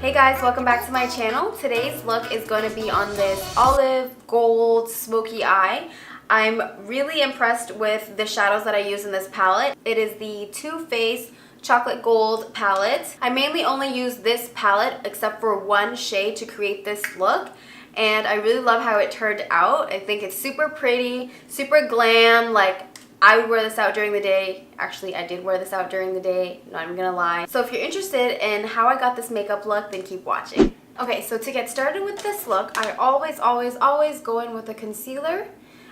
Hey guys, welcome back to my channel. Today's look is going to be on this olive gold smoky eye. I'm really impressed with the shadows that I use in this palette. It is the Too Faced chocolate gold palette. I mainly only use this palette except for one shade to create this look, and I really love how it turned out. I think it's super pretty, super glam. Like, I would wear this out during the day. Actually, I did wear this out during the day, not even gonna lie. So if you're interested in how I got this makeup look, then keep watching. Okay, so to get started with this look, I always go in with a concealer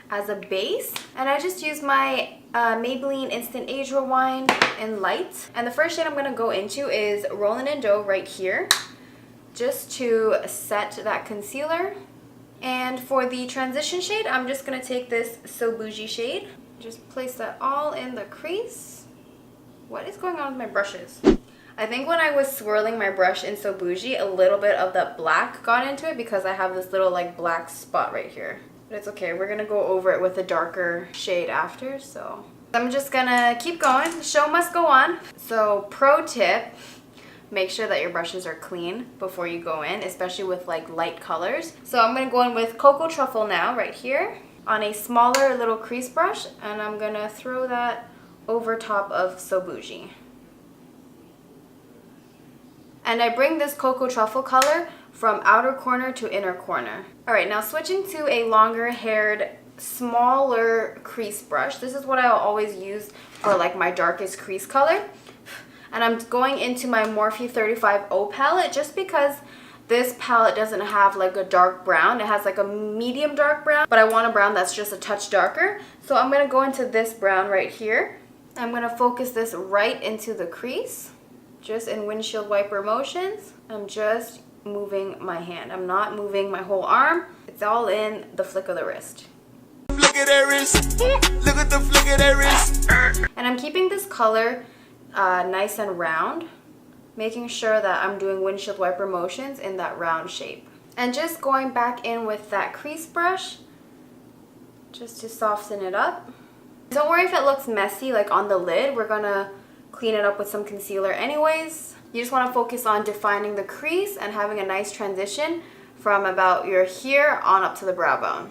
as a base, and I just use my Maybelline Instant Age Rewind in light. And the first shade I'm gonna go into is Rollin' in Dough right here, just to set that concealer. And for the transition shade, I'm just gonna take this So Bougie shade. Just place that all in the crease. What is going on with my brushes? I think when I was swirling my brush in So Bougie, a little bit of the black got into it because I have this little like black spot right here. But it's okay, we're gonna go over it with a darker shade after, so. I'm just gonna keep going. The show must go on. So pro tip, make sure that your brushes are clean before you go in, especially with like light colors. So I'm gonna go in with Cocoa Truffle now, right here, on a smaller little crease brush, and I'm gonna throw that over top of So Bougie. And I bring this Cocoa Truffle color from outer corner to inner corner. Alright, now switching to a longer haired, smaller crease brush. This is what I'll always use for like my darkest crease color. And I'm going into my Morphe 35O palette just because this palette doesn't have like a dark brown. It has like a medium dark brown, but I want a brown that's just a touch darker. So I'm going to go into this brown right here. I'm going to focus this right into the crease, just in windshield wiper motions. I'm just moving my hand. I'm not moving my whole arm. It's all in the flick of the wrist. Look at that wrist. Look at the flick of that wrist. And I'm keeping this color nice and round, making sure that I'm doing windshield wiper motions in that round shape. And just going back in with that crease brush, just to soften it up. Don't worry if it looks messy like on the lid. We're gonna clean it up with some concealer anyways. You just want to focus on defining the crease and having a nice transition from about your here on up to the brow bone.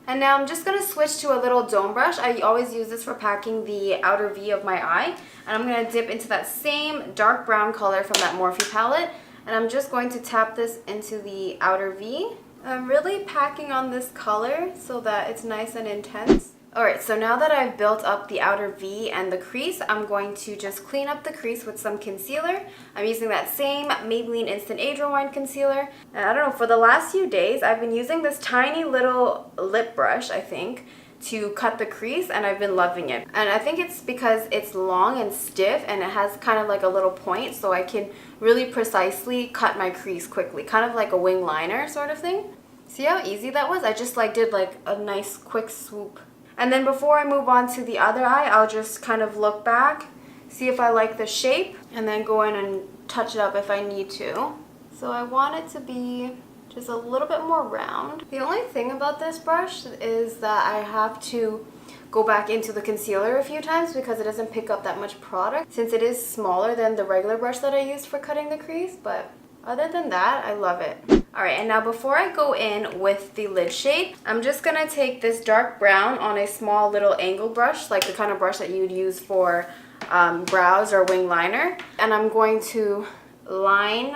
And now I'm just going to switch to a little dome brush. I always use this for packing the outer V of my eye. And I'm going to dip into that same dark brown color from that Morphe palette. And I'm just going to tap this into the outer V. I'm really packing on this color so that it's nice and intense. Alright, so now that I've built up the outer V and the crease, I'm going to just clean up the crease with some concealer. I'm using that same Maybelline Instant Age Rewind concealer. And I don't know, for the last few days, I've been using this tiny little lip brush, I think, to cut the crease, and I've been loving it. And I think it's because it's long and stiff, and it has kind of like a little point, so I can really precisely cut my crease quickly. Kind of like a wing liner sort of thing. See how easy that was? I just like did like a nice quick swoop. And then before I move on to the other eye, I'll just kind of look back, see if I like the shape, and then go in and touch it up if I need to. So I want it to be just a little bit more round. The only thing about this brush is that I have to go back into the concealer a few times because it doesn't pick up that much product, since it is smaller than the regular brush that I used for cutting the crease, but other than that, I love it. Alright, and now before I go in with the lid shade, I'm just going to take this dark brown on a small little angle brush, like the kind of brush that you would use for brows or wing liner. And I'm going to line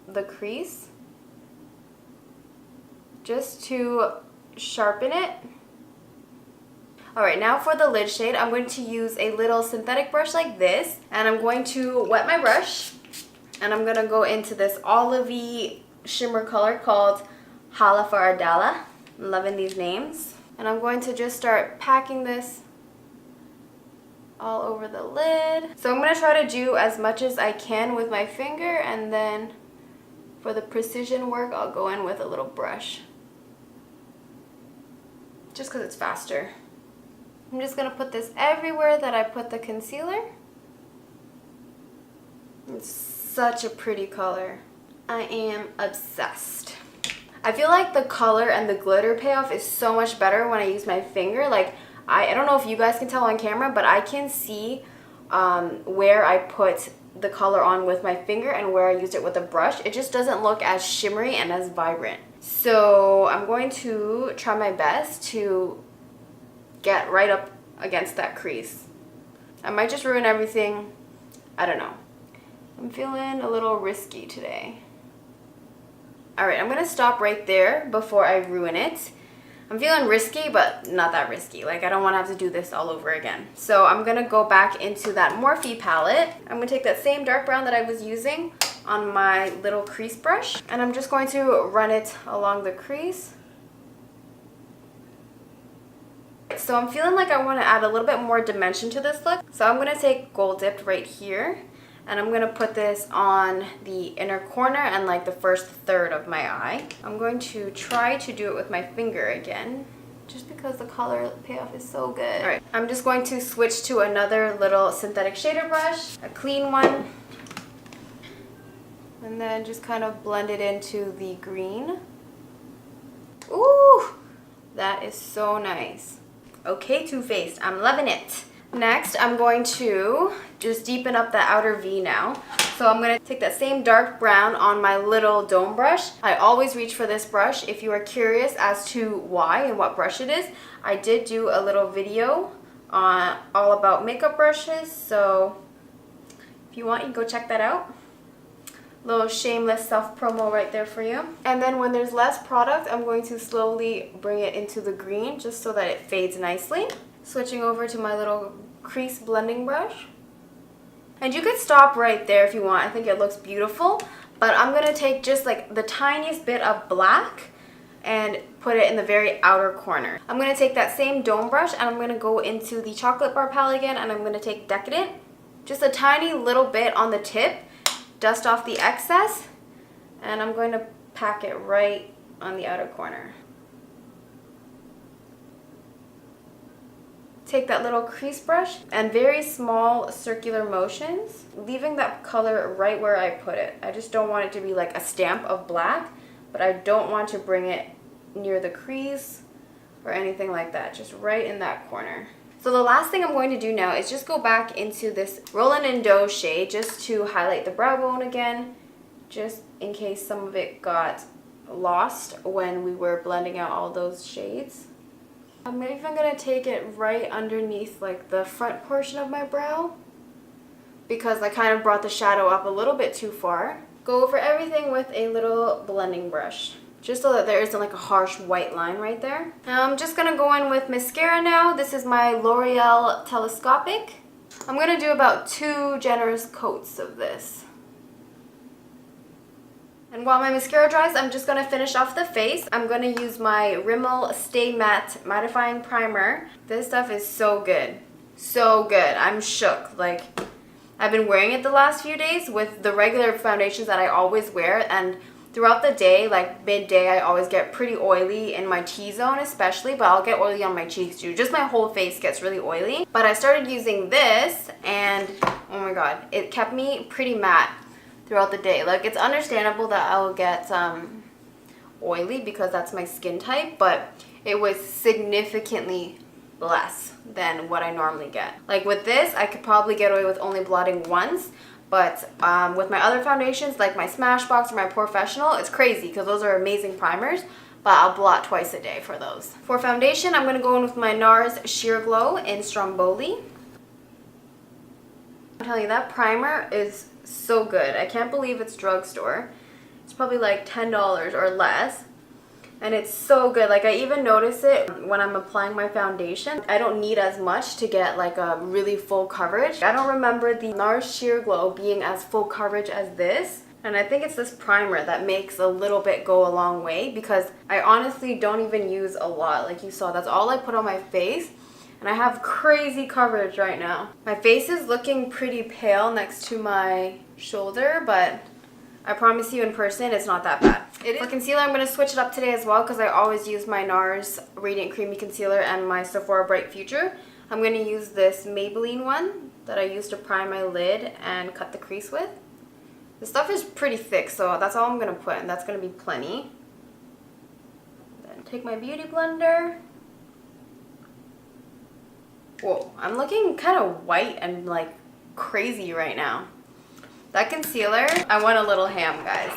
the crease just to sharpen it. Alright, now for the lid shade, I'm going to use a little synthetic brush like this, and I'm going to wet my brush. And I'm going to go into this olivey shimmer color called Hala Faradala. I'm loving these names. And I'm going to just start packing this all over the lid. So I'm going to try to do as much as I can with my finger, and then for the precision work, I'll go in with a little brush. Just because it's faster. I'm just going to put this everywhere that I put the concealer. It's such a pretty color. I am obsessed. I feel like the color and the glitter payoff is so much better when I use my finger. Like, I don't know if you guys can tell on camera, but I can see where I put the color on with my finger and where I used it with a brush. It just doesn't look as shimmery and as vibrant. So I'm going to try my best to get right up against that crease. I might just ruin everything. I don't know. I'm feeling a little risky today. Alright, I'm going to stop right there before I ruin it. I'm feeling risky, but not that risky. Like, I don't want to have to do this all over again. So I'm going to go back into that Morphe palette. I'm going to take that same dark brown that I was using on my little crease brush. And I'm just going to run it along the crease. So I'm feeling like I want to add a little bit more dimension to this look. So I'm going to take Gold Dipped right here. And I'm going to put this on the inner corner and like the first third of my eye. I'm going to try to do it with my finger again, just because the color payoff is so good. All right, I'm just going to switch to another little synthetic shader brush, a clean one. And then just kind of blend it into the green. Ooh, that is so nice. Okay, Too Faced, I'm loving it. Next, I'm going to just deepen up the outer V now. So I'm going to take that same dark brown on my little dome brush. I always reach for this brush. If you are curious as to why and what brush it is, I did do a little video on all about makeup brushes. So if you want, you can go check that out. Little shameless self-promo right there for you. And then when there's less product, I'm going to slowly bring it into the green just so that it fades nicely. Switching over to my little crease blending brush. And you could stop right there if you want. I think it looks beautiful. But I'm going to take just like the tiniest bit of black and put it in the very outer corner. I'm going to take that same dome brush and I'm going to go into the chocolate bar palette again, and I'm going to take Decadent. Just a tiny little bit on the tip. Dust off the excess. And I'm going to pack it right on the outer corner. Take that little crease brush and very small circular motions, leaving that color right where I put it. I just don't want it to be like a stamp of black, but I don't want to bring it near the crease or anything like that, just right in that corner. So the last thing I'm going to do now is just go back into this Rollin' & Dough shade just to highlight the brow bone again, just in case some of it got lost when we were blending out all those shades. I'm even going to take it right underneath like the front portion of my brow because I kind of brought the shadow up a little bit too far. Go over everything with a little blending brush just so that there isn't like a harsh white line right there. Now I'm just going to go in with mascara now. This is my L'Oreal Telescopic. I'm going to do about 2 generous coats of this. And while my mascara dries, I'm just going to finish off the face. I'm going to use my Rimmel Stay Matte Mattifying Primer. This stuff is so good. So good. I'm shook. Like, I've been wearing it the last few days with the regular foundations that I always wear. And throughout the day, like midday, I always get pretty oily in my T-zone especially. But I'll get oily on my cheeks too. Just my whole face gets really oily. But I started using this and, oh my god, it kept me pretty matte throughout the day. Like, it's understandable that I'll get oily because that's my skin type, but it was significantly less than what I normally get. Like with this, I could probably get away with only blotting once, but with my other foundations, like my Smashbox or my Professional, it's crazy because those are amazing primers, but I'll blot twice a day for those. For foundation, I'm going to go in with my NARS Sheer Glow in Stromboli. I'm telling you, that primer is so good. I can't believe it's drugstore. It's probably like $10 or less. And it's so good. Like, I even notice it when I'm applying my foundation. I don't need as much to get like a really full coverage. I don't remember the NARS Sheer Glow being as full coverage as this. And I think it's this primer that makes a little bit go a long way because I honestly don't even use a lot. Like you saw, that's all I put on my face. And I have crazy coverage right now. My face is looking pretty pale next to my shoulder, but I promise you in person, it's not that bad. For concealer, I'm going to switch it up today as well because I always use my NARS Radiant Creamy Concealer and my Sephora Bright Future. I'm going to use this Maybelline one that I used to prime my lid and cut the crease with. The stuff is pretty thick, so that's all I'm going to put, and that's going to be plenty. Take my beauty blender. Whoa, I'm looking kind of white and like crazy right now. That concealer, I went a little ham, guys.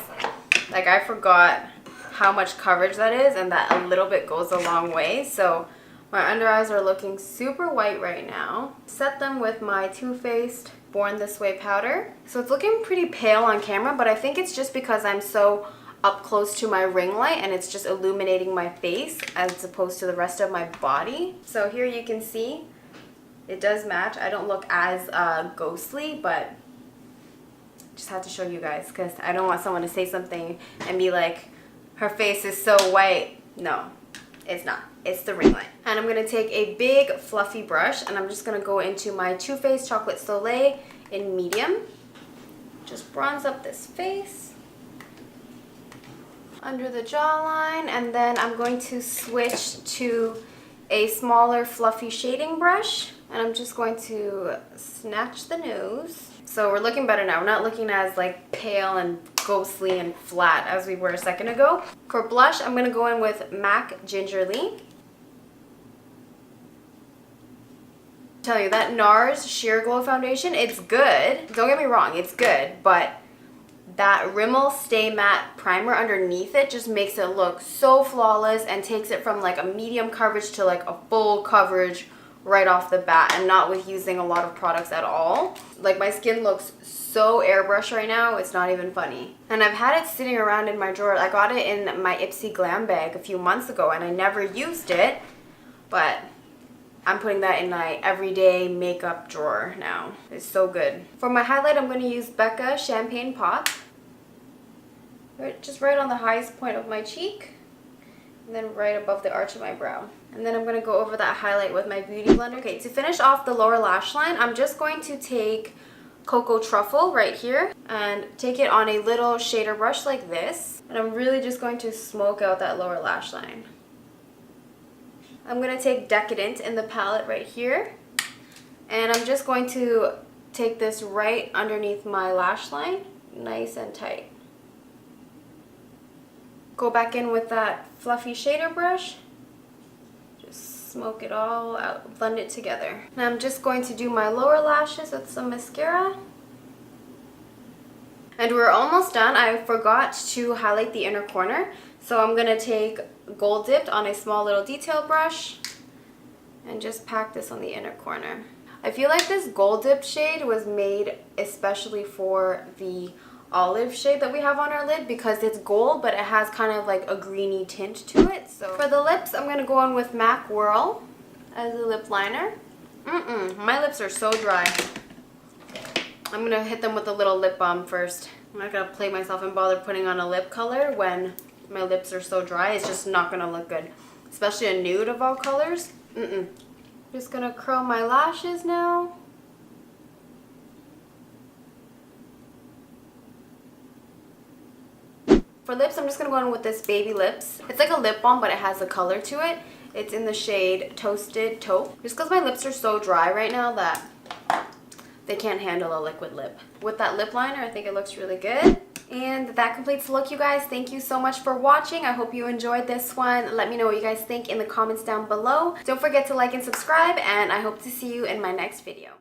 Like, I forgot how much coverage that is, and that a little bit goes a long way. So my under eyes are looking super white right now. Set them with my Too Faced Born This Way powder. So it's looking pretty pale on camera, but I think it's just because I'm so up close to my ring light and it's just illuminating my face as opposed to the rest of my body. So here you can see it does match. I don't look as ghostly, but just had to show you guys because I don't want someone to say something and be like, her face is so white. No, it's not. It's the ring light. And I'm going to take a big fluffy brush and I'm just going to go into my Too Faced Chocolate Soleil in medium. Just bronze up this face under the jawline, and then I'm going to switch to a smaller fluffy shading brush and I'm just going to snatch the nose. So we're looking better now. We're not looking as like pale and ghostly and flat as we were a second ago. For blush, I'm going to go in with MAC Gingerly. Tell you that NARS Sheer Glow Foundation, it's good. Don't get me wrong, it's good, but that Rimmel Stay Matte primer underneath it just makes it look so flawless and takes it from like a medium coverage to like a full coverage right off the bat, and not with using a lot of products at all. Like, my skin looks so airbrushed right now, it's not even funny. And I've had it sitting around in my drawer. I got it in my Ipsy Glam bag a few months ago and I never used it, but I'm putting that in my everyday makeup drawer now. It's so good. For my highlight, I'm going to use BECCA Champagne Pop. Just right on the highest point of my cheek, and then right above the arch of my brow. And then I'm going to go over that highlight with my beauty blender. Okay, to finish off the lower lash line, I'm just going to take Cocoa Truffle right here and take it on a little shader brush like this. And I'm really just going to smoke out that lower lash line. I'm going to take Decadent in the palette right here. And I'm just going to take this right underneath my lash line, nice and tight. Go back in with that fluffy shader brush. Just smoke it all out, blend it together. Now I'm just going to do my lower lashes with some mascara. And we're almost done. I forgot to highlight the inner corner. So I'm going to take Gold Dipped on a small little detail brush and just pack this on the inner corner. I feel like this Gold Dipped shade was made especially for the olive shade that we have on our lid because it's gold, but it has kind of like a greeny tint to it. So for the lips, I'm going to go on with MAC WHIRL as a lip liner. My lips are so dry. I'm going to hit them with a little lip balm first. I'm not going to play myself and bother putting on a lip color when my lips are so dry. It's just not going to look good, especially a nude of all colors. Just going to curl my lashes now. For lips, I'm just going to go in with this BABYLIPS. It's like a lip balm, but it has a color to it. It's in the shade Toasted Taupe. Just because my lips are so dry right now that they can't handle a liquid lip. With that lip liner, I think it looks really good. And that completes the look, you guys. Thank you so much for watching. I hope you enjoyed this one. Let me know what you guys think in the comments down below. Don't forget to like and subscribe, and I hope to see you in my next video.